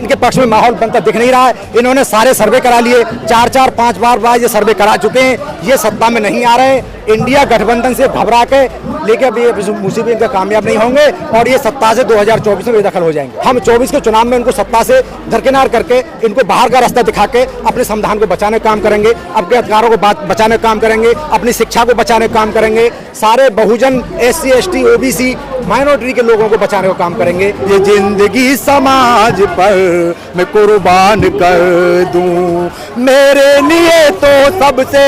इनके पक्ष में माहौल बनता दिख नहीं रहा है। इन्होंने सारे सर्वे करा लिए, 4-4, 5 बार ये सर्वे करा चुके हैं। ये सत्ता में नहीं आ रहे। इंडिया गठबंधन से घबरा के लेके अब ये मुसीबत इनका कामयाब नहीं होंगे और ये सत्ता से 2024 में बेदखल हो जाएंगे। हम 24 के चुनाव में इनको सत्ता से दरकिनार करके इनको बाहर का रास्ता दिखा के अपने संविधान को बचाने का काम करेंगे, अपने अधिकारों को बचाने का काम करेंगे, अपनी शिक्षा को बचाने का काम करेंगे, सारे बहुजन SC ST OBC माइनॉरिटी के लोगों को बचाने का काम करेंगे। ये जिंदगी समाज पर मैं कुर्बान कर दूं, मेरे लिए तो सबसे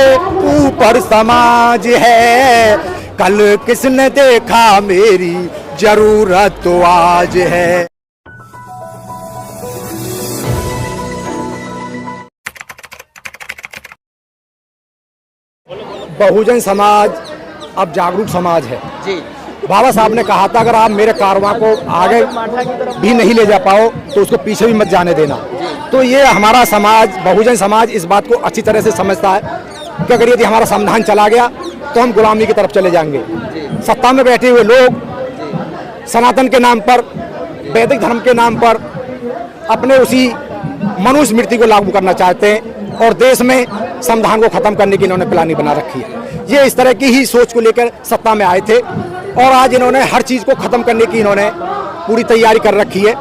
ऊपर समाज है। कल किसने देखा मेरी जरूरत तो आज है। बहुजन समाज अब जागरूक समाज है जी। बाबा साहब ने कहा था अगर आप मेरे कारवां को आगे भी नहीं ले जा पाओ तो उसको पीछे भी मत जाने देना। तो ये हमारा समाज, बहुजन समाज इस बात को अच्छी तरह से समझता है कि अगर यदि हमारा संविधान चला गया तो हम गुलामी की तरफ चले जाएंगे। सत्ता में बैठे हुए लोग सनातन के नाम पर, वैदिक धर्म के नाम पर अपने उसी मनुस्मृति को लागू करना चाहते हैं और देश में संविधान को खत्म करने की इन्होंने प्लानिंग बना रखी है। ये इस तरह की ही सोच को लेकर सत्ता में आए थे और आज इन्होंने हर चीज़ को खत्म करने की इन्होंने पूरी तैयारी कर रखी है।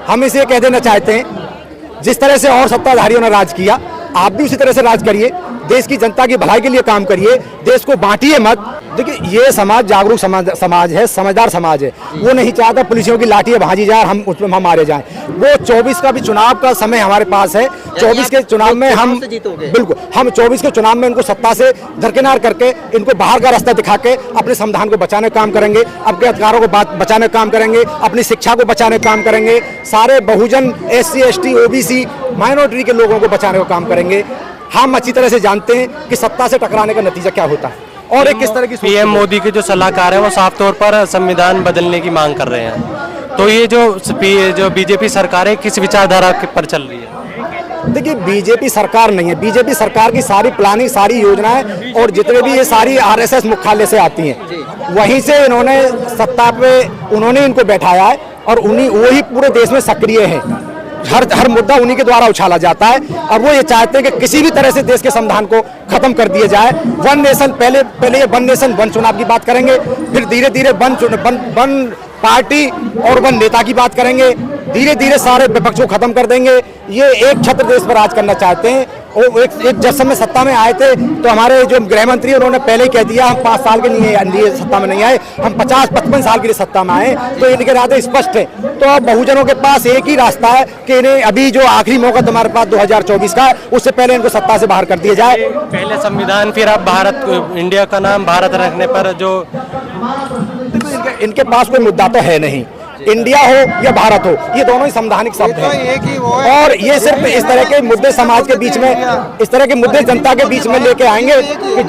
हम इसे कह देना चाहते हैं जिस तरह से और सत्ताधारियों ने राज किया, आप भी उसी तरह से राज करिए, देश की जनता की भलाई के लिए काम करिए, देश को बांटिए मत। देखिए ये समाज जागरूक समाज है, समझदार समाज है। वो नहीं चाहता पुलिसियों की लाठियां भाजी जाए, हम उसमें हम मारे जाएं। वो 24 का भी चुनाव का समय हमारे पास है। 24 के चुनाव में हम बिल्कुल 24 के चुनाव में इनको सत्ता से दरकिनार करके इनको बाहर का रास्ता दिखा के अपने संविधान को बचाने का काम करेंगे, अपने अधिकारों को बचाने का काम करेंगे, अपनी शिक्षा को बचाने का काम करेंगे, सारे बहुजन SC ST OBC माइनॉरिटी के लोगों को बचाने का काम करेंगे। हम अच्छी तरह से जानते हैं कि सत्ता से टकराने का नतीजा क्या होता है और एक किस तरह की PM मोदी के जो सलाहकार हैं वो साफ तौर पर संविधान बदलने की मांग कर रहे हैं। तो ये जो BJP सरकार है किस विचारधारा पर चल रही है? देखिए BJP सरकार नहीं है। BJP सरकार की सारी प्लानिंग, सारी योजनाएं और जितने भी ये सारी RSS मुख्यालय से आती हैं, वहीं से इन्होंने सत्ता पे उन्होंने इनको बैठाया है और वही पूरे देश में सक्रिय है। हर मुद्दा उन्हीं के द्वारा उछाला जाता है। अब वो ये चाहते हैं कि किसी भी तरह से देश के संविधान को खत्म कर दिया जाए। वन नेशन, पहले ये वन नेशन वन चुनाव की बात करेंगे, फिर धीरे धीरे वन पार्टी और वन नेता की बात करेंगे, धीरे धीरे सारे विपक्ष को खत्म कर देंगे। ये एक छत्र देश पर राज करना चाहते हैं। और एक जब समय सत्ता में आए थे तो हमारे जो गृह मंत्री उन्होंने पहले कह दिया हम 5 साल के लिए सत्ता में नहीं आए, हम 50-55 साल के लिए सत्ता में आए। तो इनके इरादे स्पष्ट है। तो अब बहुजनों के पास एक ही रास्ता है कि इन्हें अभी जो आखिरी मौका तुम्हारे पास 2024 का, उससे पहले इनको सत्ता से बाहर कर दिया जाए। पहले संविधान, फिर अब भारत, इंडिया का नाम भारत रखने पर जो इनके पास कोई मुद्दा तो है नहीं। इंडिया हो या भारत हो, ये दोनों ही संवैधानिक शब्द हैं और ये सिर्फ इस तरह के मुद्दे समाज के बीच में, इस तरह के मुद्दे जनता के बीच में लेके आएंगे कि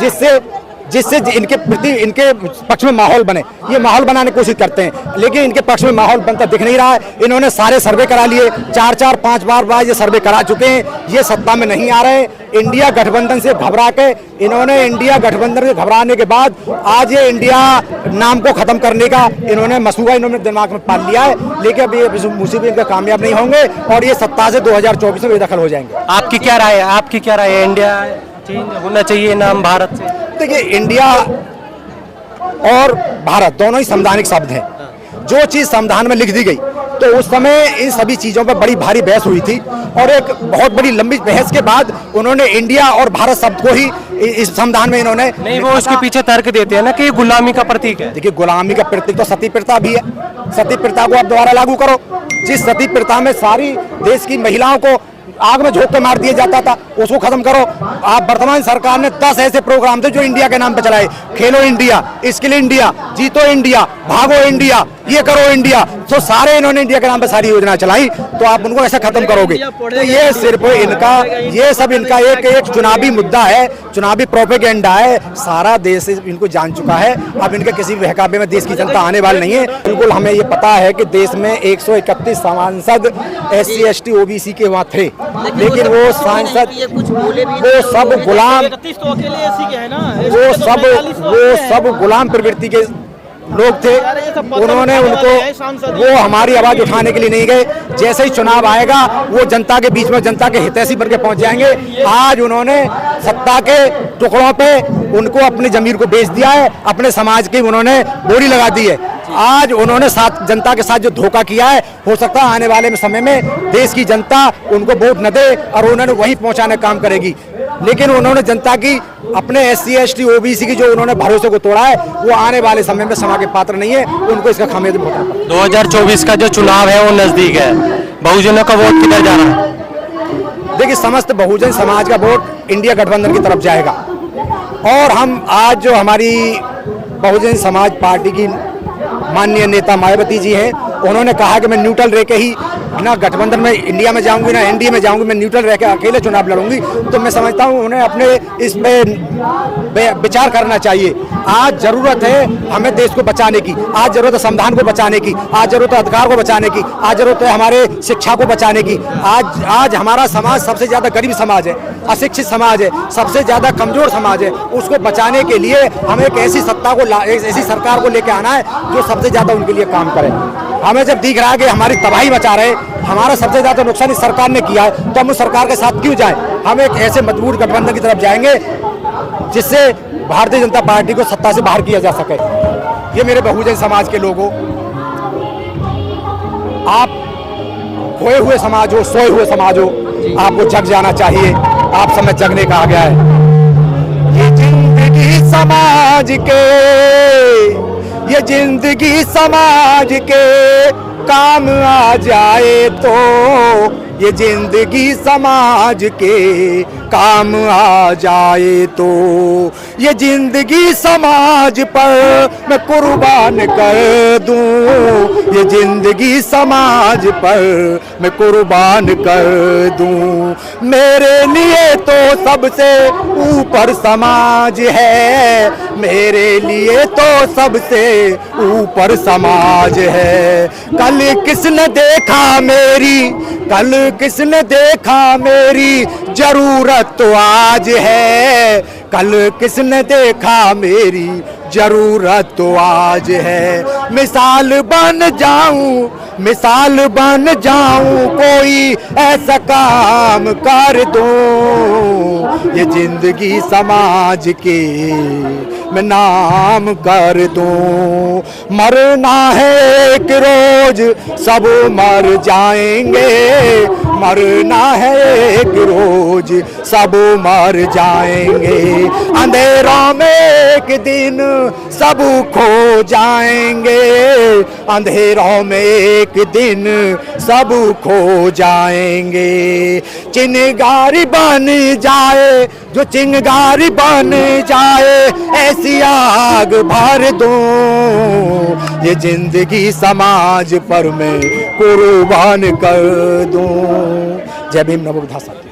जिससे इनके प्रति, इनके पक्ष में माहौल बने। ये माहौल बनाने की कोशिश करते हैं लेकिन इनके पक्ष में माहौल बनता दिख नहीं रहा है। इन्होंने सारे सर्वे करा लिए, 4-4, 5 बार ये सर्वे करा चुके हैं। ये सत्ता में नहीं आ रहे। इंडिया गठबंधन से घबरा के इन्होंने, इंडिया गठबंधन से घबराने के बाद आज ये इंडिया नाम को खत्म करने का इन्होंने मसूआ इन्होंने दिमाग में पाल लिया है। लेकिन अब ये मुसीबत इनका कामयाब नहीं होंगे और ये सत्ता से 2024 में बेदखल हो जाएंगे। आपकी क्या राय है? आपकी क्या राय है? इंडिया चेंज होना चाहिए नाम भारत से? देखिए इंडिया और भारत दोनों ही संवैधानिक शब्द हैं। जो चीज संविधान में लिख दी गई तो उस समय इन सभी चीजों पर बड़ी भारी बहस हुई थी और एक बहुत बड़ी लंबी बहस के बाद उन्होंने इंडिया और भारत शब्द को ही इस संविधान में इन्होंने नहीं, वो उसके पीछे तर्क देते हैं ना कि गुलामी का प्रतीक है। देखिए गुलामी का प्रतीक तो सती प्रथा भी है। सती प्रथा को आप दोबारा लागू करो। जिस सती प्रथा में सारी देश की महिलाओं को आग में झोंक के मार दिया जाता था, उसको खत्म करो। आप वर्तमान सरकार ने 10 ऐसे प्रोग्राम थे जो इंडिया के नाम पे चलाए। खेलो इंडिया, स्किल इंडिया, जीतो इंडिया, भागो इंडिया, ये करो इंडिया। तो सारे इन्होंने इंडिया के नाम पे सारी योजना चलाई। तो आप उनको ऐसा खत्म करोगे तो ये सिर्फ इनका, ये सब इनका एक चुनावी मुद्दा है, चुनावी प्रोपेगेंडा है। सारा देश इनको जान चुका है। अब इनके किसी बहकावे में देश की जनता आने वाली नहीं है। बिल्कुल हमें ये पता है कि देश में 131 सांसद SC ST OBC के वहाँ थे, लेकिन वो सांसद वो सब गुलाम, वो सब गुलाम प्रवृत्ति के लोग थे, उन्होंने उनको, वो हमारी आवाज उठाने के लिए नहीं गए। जैसे ही चुनाव आएगा वो जनता के बीच में जनता के हितैषी बन के पहुंच जाएंगे। आज उन्होंने सत्ता के टुकड़ों पे उनको अपनी जमीर को बेच दिया है, अपने समाज की उन्होंने बोली लगा दी है। आज उन्होंने साथ जनता के साथ जो धोखा किया है, हो सकता है आने वाले समय में देश की जनता उनको वोट न दे और उन्होंने वहीं पहुंचाने का काम करेगी। लेकिन उन्होंने जनता की, अपने SC ST OBC की जो उन्होंने भरोसे को तोड़ा है, वो आने वाले समय में क्षमा के पात्र नहीं है। उनको इसका खामियाजा भुगतना पड़ेगा। 2024 का जो चुनाव है वो नजदीक है, बहुजनों का वोट किधर जा रहा है? देखिए, समस्त बहुजन समाज का वोट इंडिया गठबंधन की तरफ जाएगा। और हम आज जो हमारी बहुजन समाज पार्टी की माननीय नेता मायावती जी हैं, उन्होंने कहा कि मैं न्यूट्रल रह के ही, ना गठबंधन में इंडिया में जाऊंगी ना NDA में जाऊंगी, मैं न्यूट्रल रह के अकेले चुनाव लड़ूंगी। तो मैं समझता हूं उन्हें अपने इसमें विचार करना चाहिए। आज जरूरत है हमें देश को बचाने की, आज जरूरत है संविधान को बचाने की, आज जरूरत है अधिकार को बचाने की, आज जरूरत है हमारे शिक्षा को बचाने की। आज हमारा समाज सबसे ज्यादा गरीब समाज है, अशिक्षित समाज है, सबसे ज्यादा कमजोर समाज है। उसको बचाने के लिए हमें एक ऐसी सत्ता को, ऐसी सरकार को लेकर आना है जो सबसे ज्यादा उनके लिए काम करे। हमें जब दिख रहा है कि हमारी तबाही मचा रहे, हमारा सबसे ज्यादा नुकसान इस सरकार ने किया है, तो हम उस सरकार के साथ क्यों जाएं? हम एक ऐसे मजबूत गठबंधन की तरफ जाएंगे जिससे भारतीय जनता पार्टी को सत्ता से बाहर किया जा सके। ये मेरे बहुजन समाज के लोगों, आप खोए हुए समाज हो, सोए हुए समाज हो, आपको जग जाना चाहिए। आप समय जगने का आ गया है। ये जिंदगी समाज के, ये जिंदगी समाज के काम आ जाए तो, ये जिंदगी समाज के काम आ जाए तो, ये जिंदगी समाज पर मैं कुर्बान कर दूं, ये जिंदगी समाज पर मैं कुर्बान कर दूं। मेरे लिए तो सबसे ऊपर समाज है, मेरे लिए तो सबसे ऊपर समाज है। कल किसने देखा मेरी, कल किसने देखा मेरी जरूरत तो आज है, कल किसने देखा मेरी जरूरत तो आज है। मिसाल बन जाऊं, मिसाल बन जाऊं, कोई ऐसा काम कर दूं, ये जिंदगी समाज के मैं नाम कर दूं। मरना है एक रोज, सब मर जाएंगे, मरना है एक रोज, सब मर जाएंगे। अंधेरों में एक दिन सब खो जाएंगे, अंधेरों में एक दिन सब खो जाएंगे। चिंगारी बन जाए, जो चिंगारी बन जाए, ऐसी आग भर दूं, ये जिंदगी समाज पर मैं कुर्बान कर दूं। जय भीम, नमो बुद्धाय।